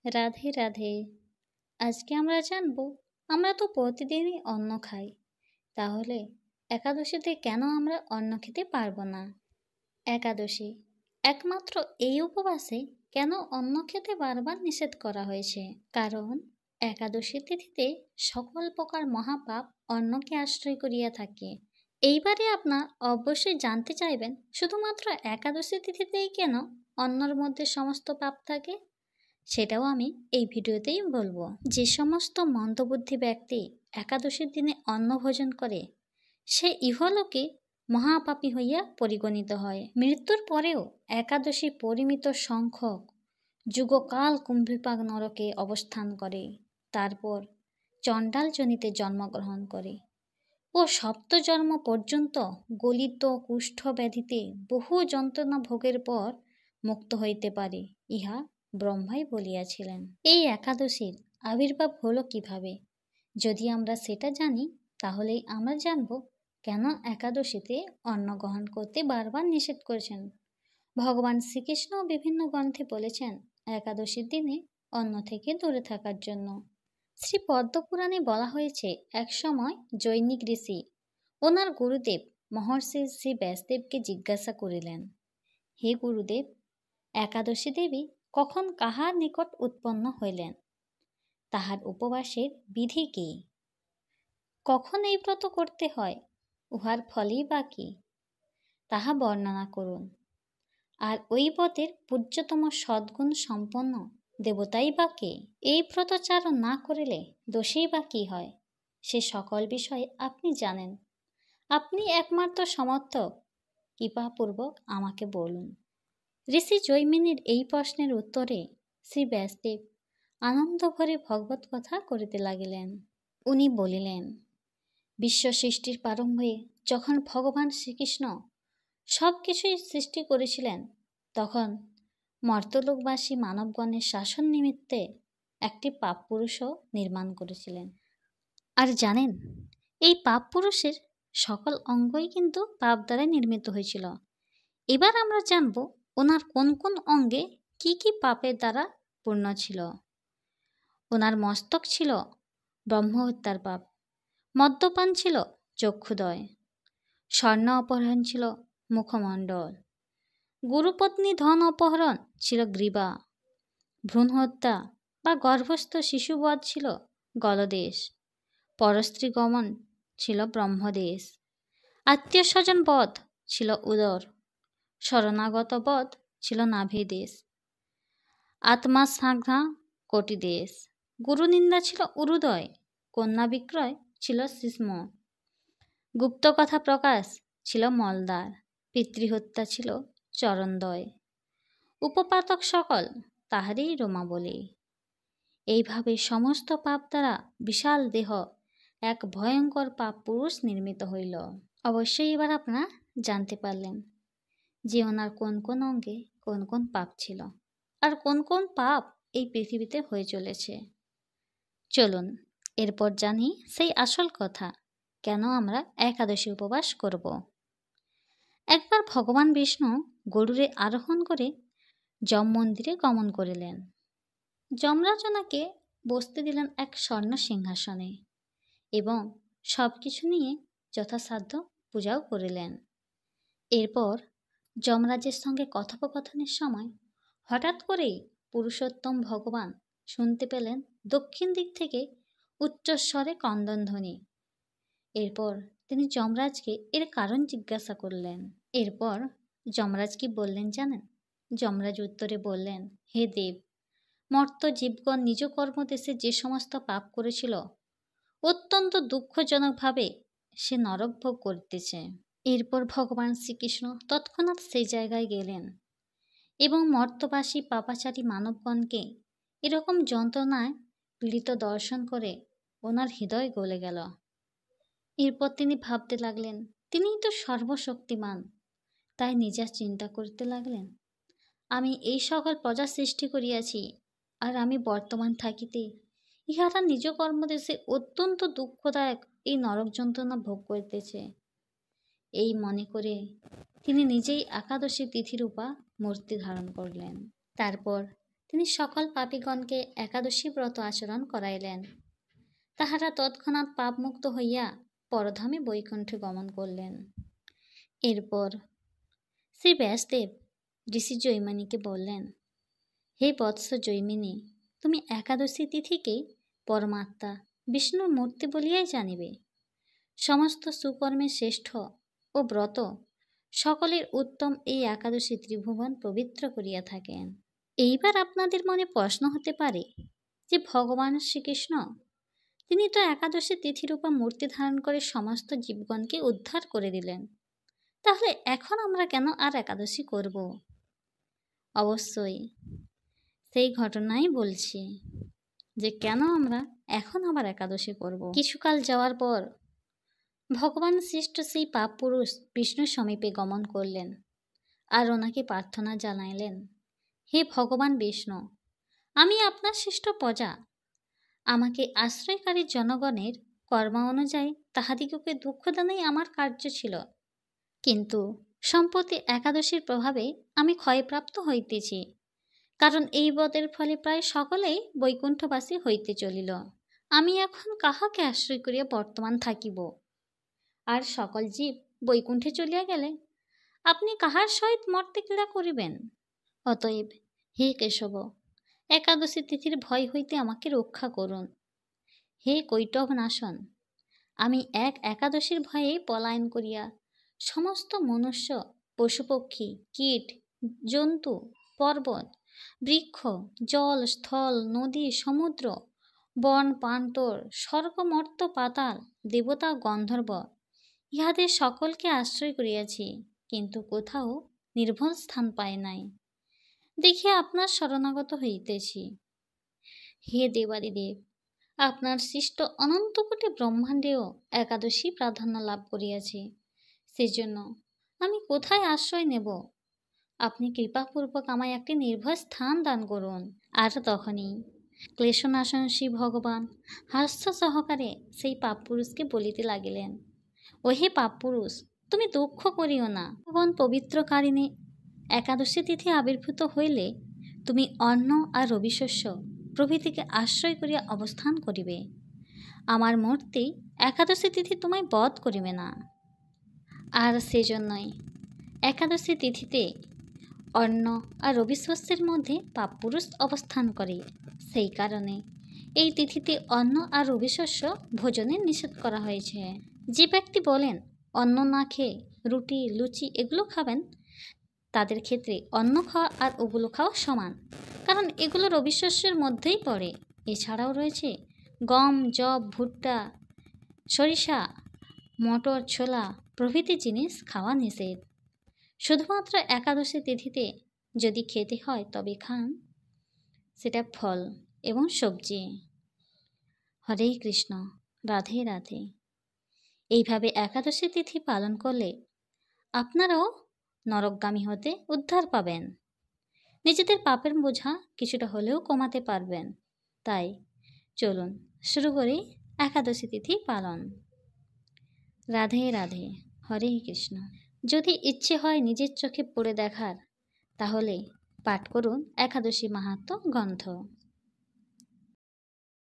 রাধে রাধে। আজকে আমরা জানবো, আমরা তো প্রতিদিনই অন্ন খাই, তাহলে একাদশীতে কেন আমরা অন্ন খেতে পারবো না? একাদশী একমাত্র এই উপবাসে কেন অন্ন খেতে বারবার নিষেধ করা হয়েছে? কারণ একাদশী তিথিতে সকল প্রকার মহাপাপ অন্নকে আশ্রয় করিয়া থাকে। এইবারে আপনার অবশ্যই জানতে চাইবেন, শুধুমাত্র একাদশী তিথিতেই কেন অন্নর মধ্যে সমস্ত পাপ থাকে? সেটাও আমি এই ভিডিওতেই বলবো। যে সমস্ত মন্দবুদ্ধি ব্যক্তি একাদশীর দিনে অন্ন ভোজন করে, সে ইহলোকে মহাপাপী হইয়া পরিগণিত হয়। মৃত্যুর পরেও একাদশী পরিমিত সংখ্যক যুগকাল কুম্ভীপাক নরকে অবস্থান করে, তারপর চণ্ডাল যোনিতে জন্মগ্রহণ করে ও সপ্তজন্ম পর্যন্ত গলিত কুষ্ঠ ব্যাধিতে বহু যন্ত্রণা ভোগের পর মুক্ত হইতে পারে, ইহা ব্রহ্মাই বলিয়াছিলেন। এই একাদশীর আবির্ভাব হলো কিভাবে? যদি আমরা সেটা জানি, তাহলেই আমরা জানব কেন একাদশীতে অন্ন গ্রহণ করতে বারবার নিষেধ করেছেন। ভগবান শ্রীকৃষ্ণ বিভিন্ন গ্রন্থে বলেছেন একাদশীর দিনে অন্ন থেকে দূরে থাকার জন্য। শ্রী পদ্মপুরাণে বলা হয়েছে, এক সময় জৈনিক ঋষি ওনার গুরুদেব মহর্ষি শ্রী ব্যাসদেবকে জিজ্ঞাসা করিলেন, হে গুরুদেব, একাদশী দেবী কখন কাহার নিকট উৎপন্ন হইলেন? তাহার উপবাসের বিধি কি? কখন এই ব্রত করতে হয়? উহার ফলেই বা কি? তাহা বর্ণনা করুন। আর ওই ব্রতের পূজ্যতম সদ্গুণ সম্পন্ন দেবতাই বা কে? এই ব্রতচারণ না করিলে দোষেই বা কি হয়? সে সকল বিষয়ে আপনি জানেন। আপনি একমাত্র সমর্থক, কৃপাপূর্বক আমাকে বলুন। ঋষি জৈমিনীর এই প্রশ্নের উত্তরে শ্রী ব্যাসদেব আনন্দ ভরে ভগবত কথা করিতে লাগিলেন। উনি বলিলেন, বিশ্ব সৃষ্টির প্রারম্ভে যখন ভগবান শ্রীকৃষ্ণ সব কিছুই সৃষ্টি করেছিলেন, তখন মর্তলোকবাসী মানবগণের শাসন নিমিত্তে একটি পাপ পুরুষও নির্মাণ করেছিলেন। আর জানেন, এই পাপ পুরুষের সকল অঙ্গই কিন্তু পাপ দ্বারা নির্মিত হয়েছিল। এবার আমরা জানব ওনার কোন কোন অঙ্গে কি কি পাপের দ্বারা পূর্ণ ছিল। ওনার মস্তক ছিল ব্রহ্মহত্যার পাপ, মদ্যপান ছিল চক্ষুদয়, স্বর্ণ অপহরণ ছিল মুখমণ্ডল, গুরুপত্নী ধন অপহরণ ছিল গ্রীবা, ভ্রূণ হত্যা বা গর্ভস্থ শিশুবধ ছিল গলদেশ, পরস্ত্রী গমন ছিল ব্রহ্মদেশ, আত্মীয় স্বজন বধ ছিল উদর, শরণাগত বধ ছিল নাভিদেশ, আত্মাসাঘ্রা কটিদেশ, গুরুনিন্দা ছিল উরুদয়, কন্যা বিক্রয় ছিল শিশ্ম, গুপ্তকথা প্রকাশ ছিল মলদ্বার, পিতৃহত্যা ছিল চরণদয়, উপপাতক সকল তাহারই রোমাবলী। এইভাবে সমস্ত পাপ দ্বারা বিশাল দেহ এক ভয়ঙ্কর পাপ পুরুষ নির্মিত হইল। অবশ্যই এবার আপনারা জানতে পারলেন যে ওনার কোন কোন অঙ্গে কোন কোন পাপ ছিল, আর কোন কোন পাপ এই পৃথিবীতে হয়ে চলেছে। চলুন এরপর জানি সেই আসল কথা, কেন আমরা একাদশী উপবাস করব। একবার ভগবান বিষ্ণু গরুড়ে আরোহণ করে যম মন্দিরে গমন করিলেন। যমরাজ ওনাকে বসতে দিলেন এক স্বর্ণ সিংহাসনে এবং সব কিছু নিয়ে যথাসাধ্য পূজাও করিলেন। এরপর যমরাজের সঙ্গে কথোপকথনের সময় হঠাৎ করেই পুরুষোত্তম ভগবান শুনতে পেলেন দক্ষিণ দিক থেকে উচ্চস্বরে ক্রন্দনধ্বনি। এরপর তিনি যমরাজকে এর কারণ জিজ্ঞাসা করলেন। এরপর যমরাজ কি বললেন জানেন? যমরাজ উত্তরে বললেন, হে দেব, মর্ত জীবগণ নিজ কর্মদেশে যে সমস্ত পাপ করেছিল, অত্যন্ত দুঃখজনকভাবে সে নরক ভোগ করতেছে। এরপর ভগবান শ্রীকৃষ্ণ তৎক্ষণাৎ সেই জায়গায় গেলেন এবং মর্তবাসী পাপাচারী মানবগণকে এরকম যন্ত্রণায় পীড়িত দর্শন করে ওনার হৃদয় গলে গেল। এরপর তিনি ভাবতে লাগলেন, তিনিই তো সর্বশক্তিমান। তাই নিজের চিন্তা করতে লাগলেন, আমি এই সকল প্রজা সৃষ্টি করিয়াছি, আর আমি বর্তমান থাকিতে ইহারা নিজ কর্মদেশে অত্যন্ত দুঃখদায়ক এই নরক যন্ত্রণা ভোগ করিতেছে। এই মনে করে তিনি নিজেই একাদশী তিথিরূপা মূর্তি ধারণ করলেন। তারপর তিনি সকল পাপীগণকে একাদশী ব্রত আচরণ করাইলেন। তাহারা তৎক্ষণাৎ পাপমুক্ত হইয়া পরধামে বৈকুণ্ঠে গমন করলেন। এরপর শ্রী ব্যাসদেব ঋষি জৈমিনীকে বললেন, হে বৎস জৈমিনী, তুমি একাদশী তিথিকেই পরমাত্মা বিষ্ণুর মূর্তি বলিয়াই জানিবে। সমস্ত সুকর্মে শ্রেষ্ঠ ও ব্রত সকলের উত্তম এই একাদশী ত্রিভুবন পবিত্র করিয়া থাকেন। এইবার আপনাদের মনে প্রশ্ন হতে পারে যে ভগবান শ্রীকৃষ্ণ তিনি তো একাদশী তিথিরূপা মূর্তি ধারণ করে সমস্ত জীবগণকে উদ্ধার করে দিলেন, তাহলে এখন আমরা কেন আর একাদশী করব? অবশ্যই সেই ঘটনাই বলছি যে কেন আমরা এখন আবার একাদশী করব। কিছুকাল যাওয়ার পর ভগবান শ্রেষ্ঠ সেই পাপ পুরুষ বিষ্ণুর সমীপে গমন করলেন আর ওনাকে প্রার্থনা জানাইলেন, হে ভগবান বিষ্ণু, আমি আপনার শ্রেষ্ঠ প্রজা। আমাকে আশ্রয়কারী জনগণের কর্ম অনুযায়ী তাহাদিগকে দুঃখদানেই আমার কার্য ছিল, কিন্তু সম্প্রতি একাদশীর প্রভাবে আমি ক্ষয়প্রাপ্ত হইতেছি, কারণ এই ব্রতের ফলে প্রায় সকলেই বৈকুণ্ঠবাসী হইতে চলিল। আমি এখন কাহাকে আশ্রয় করিয়া বর্তমান থাকিব? আর সকল জীব বৈকুণ্ঠে চলিয়া গেলে আপনি কাহার সহিত মর্তে ক্রীড়া করিবেন? অতএব হে কেশব, একাদশী তিথির ভয় হইতে আমাকে রক্ষা করুন। হে কৈটব নাশন, আমি একাদশীর ভয়ে পলায়ন করিয়া সমস্ত মনুষ্য, পশুপক্ষী, কীট, জন্তু, পর্বত, বৃক্ষ, জল, স্থল, নদী, সমুদ্র, বন, প্রান্তর, স্বর্গ, মর্ত্য, পাতাল, দেবতা, গন্ধর্ব ইহাদের সকলকে আশ্রয় করিয়াছি, কিন্তু কোথাও নির্ভর স্থান পায় নাই। দেখিয়া আপনার শরণাগত হইতেছি। হে দেবাদিদেব, আপনার সৃষ্ট অনন্ত কোটি ব্রহ্মাণ্ডেও একাদশী প্রাধান্য লাভ করিয়াছে, সেজন্য আমি কোথায় আশ্রয় নেব? আপনি কৃপাপূর্বক আমায় একটি নির্ভয় স্থান দান করুন। আর তখনই ক্লেশনাশন শ্রী ভগবান হাস্য সহকারে সেই পাপ পুরুষকে বলিতে লাগিলেন, ওহে পাপ পুরুষ, তুমি দুঃখ করিও না। ভগবান পবিত্রকারিণী একাদশী তিথি আবির্ভূত হইলে তুমি অন্ন আর রবিশস্য প্রভৃতিকে আশ্রয় করিয়া অবস্থান করিবে। আমার মূর্তি একাদশী তিথি তোমায় বধ করিবে না। আর সেজন্যই একাদশী তিথিতে অন্ন আর রবিশস্যের মধ্যে পাপপুরুষ অবস্থান করে। সেই কারণে এই তিথিতে অন্ন আর রবিশস্য ভোজনে নিষেধ করা হয়েছে। যে ব্যক্তি বলেন অন্ন না খেয়ে রুটি, লুচি এগুলো খাবেন, তাদের ক্ষেত্রে অন্ন খাওয়া আর ওগুলো খাওয়া সমান, কারণ এগুলো রবিশস্যের মধ্যেই পড়ে। এছাড়াও রয়েছে গম, যব, ভুট্টা, সরিষা, মটর, ছোলা প্রভৃতি জিনিস খাওয়া নিষেধ। শুধুমাত্র একাদশী তিথিতে যদি খেতে হয় তবে খান সেটা ফল এবং সবজি। হরে কৃষ্ণ, রাধে রাধে। এইভাবে একাদশী তিথি পালন করলে আপনারাও নরকগামী হতে উদ্ধার পাবেন, নিজেদের পাপের বোঝা কিছুটা হলেও কমাতে পারবেন। তাই চলুন শুরু করি একাদশী তিথি পালন। রাধে রাধে, হরে কৃষ্ণ। যদি ইচ্ছে হয় নিজের চোখে পড়ে দেখার, তাহলে পাঠ করুন একাদশী মাহাত্ম্য গ্রন্থ।